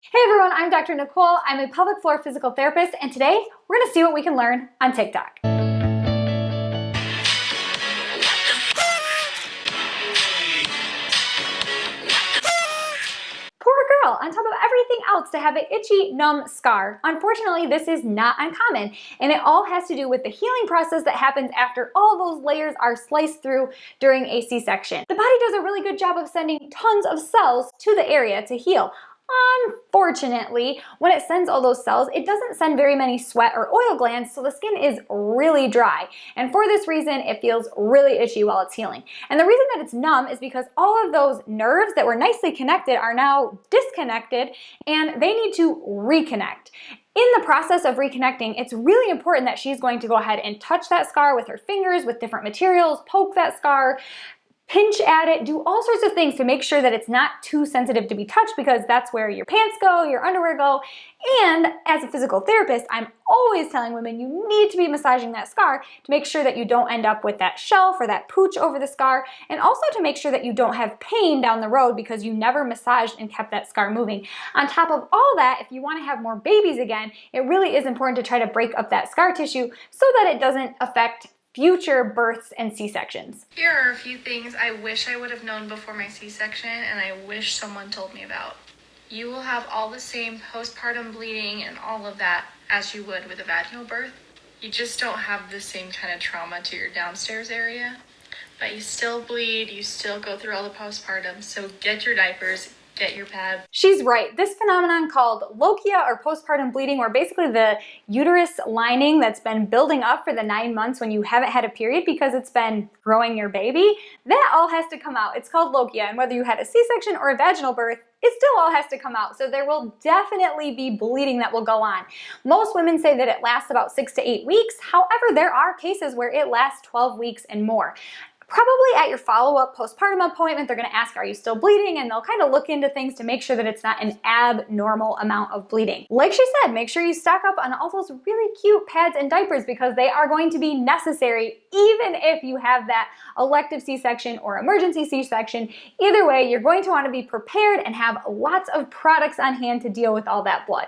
Hey everyone, I'm Dr. Nicole. I'm a pelvic floor physical therapist, and today we're going to see what we can learn on TikTok. Poor girl, on top of everything else, to have an itchy, numb scar. Unfortunately, this is not uncommon, and it all has to do with the healing process that happens after all those layers are sliced through during a C-section. The body does a really good job of sending tons of cells to the area to heal. Unfortunately, when it sends all those cells, it doesn't send very many sweat or oil glands, so the skin is really dry. And for this reason, it feels really itchy while it's healing. And the reason that it's numb is because all of those nerves that were nicely connected are now disconnected, and they need to reconnect. In the process of reconnecting, it's really important that she's going to go ahead and touch that scar with her fingers, with different materials, poke that scar, pinch at it, do all sorts of things to make sure that it's not too sensitive to be touched, because that's where your pants go, your underwear go. And as a physical therapist, I'm always telling women you need to be massaging that scar to make sure that you don't end up with that shelf or that pooch over the scar, and also to make sure that you don't have pain down the road because you never massaged and kept that scar moving. On top of all that, if you want to have more babies again, it really is important to try to break up that scar tissue so that it doesn't affect future births and C-sections. Here are a few things I wish I would have known before my C-section and I wish someone told me about. You will have all the same postpartum bleeding and all of that as you would with a vaginal birth. You just don't have the same kind of trauma to your downstairs area, but you still bleed, you still go through all the postpartum, so get your diapers, get your pads. She's right. This phenomenon called lochia, or postpartum bleeding, where basically the uterus lining that's been building up for the 9 months when you haven't had a period because it's been growing your baby, that all has to come out. It's called lochia, and whether you had a C-section or a vaginal birth, it still all has to come out. So there will definitely be bleeding that will go on. Most women say that it lasts about 6 to 8 weeks. However, there are cases where it lasts 12 weeks and more. Probably at your follow-up postpartum appointment, they're going to ask, are you still bleeding? And they'll kind of look into things to make sure that it's not an abnormal amount of bleeding. Like she said, make sure you stock up on all those really cute pads and diapers because they are going to be necessary even if you have that elective C-section or emergency C-section. Either way, you're going to want to be prepared and have lots of products on hand to deal with all that blood.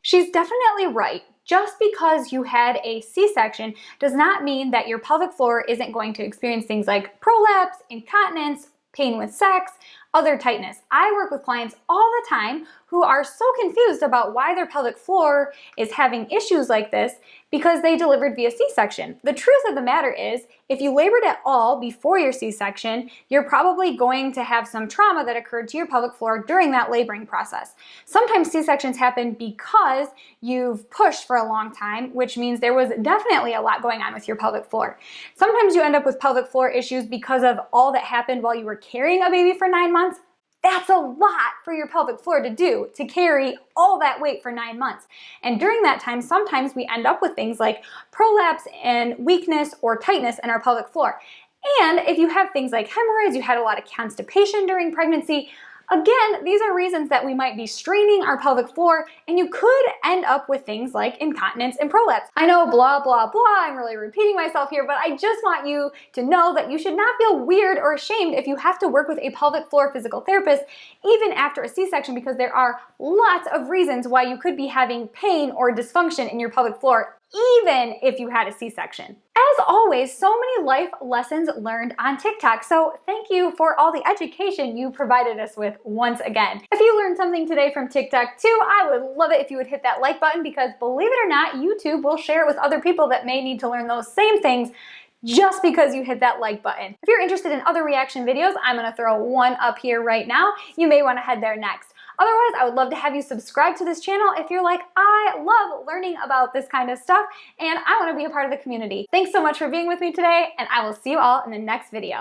She's definitely right. Just because you had a C-section does not mean that your pelvic floor isn't going to experience things like prolapse, incontinence, pain with sex, other tightness. I work with clients all the time who are so confused about why their pelvic floor is having issues like this because they delivered via C-section. The truth of the matter is, if you labored at all before your C-section, you're probably going to have some trauma that occurred to your pelvic floor during that laboring process. Sometimes C-sections happen because you've pushed for a long time, which means there was definitely a lot going on with your pelvic floor. Sometimes you end up with pelvic floor issues because of all that happened while you were carrying a baby for 9 months. That's a lot for your pelvic floor to do, to carry all that weight for 9 months. And during that time, sometimes we end up with things like prolapse and weakness or tightness in our pelvic floor. And if you have things like hemorrhoids, you had a lot of constipation during pregnancy, again, these are reasons that we might be straining our pelvic floor, and you could end up with things like incontinence and prolapse. I know, blah, blah, blah, I'm really repeating myself here, but I just want you to know that you should not feel weird or ashamed if you have to work with a pelvic floor physical therapist, even after a C-section, because there are lots of reasons why you could be having pain or dysfunction in your pelvic floor, even if you had a C-section. As always, so many life lessons learned on TikTok, so thank you for all the education you provided us with once again. If you learned something today from TikTok too, I would love it if you would hit that like button, because believe it or not, YouTube will share it with other people that may need to learn those same things just because you hit that like button. If you're interested in other reaction videos, I'm gonna throw one up here right now. You may wanna head there next. Otherwise, I would love to have you subscribe to this channel if you're like, I love learning about this kind of stuff and I want to be a part of the community. Thanks so much for being with me today, and I will see you all in the next video.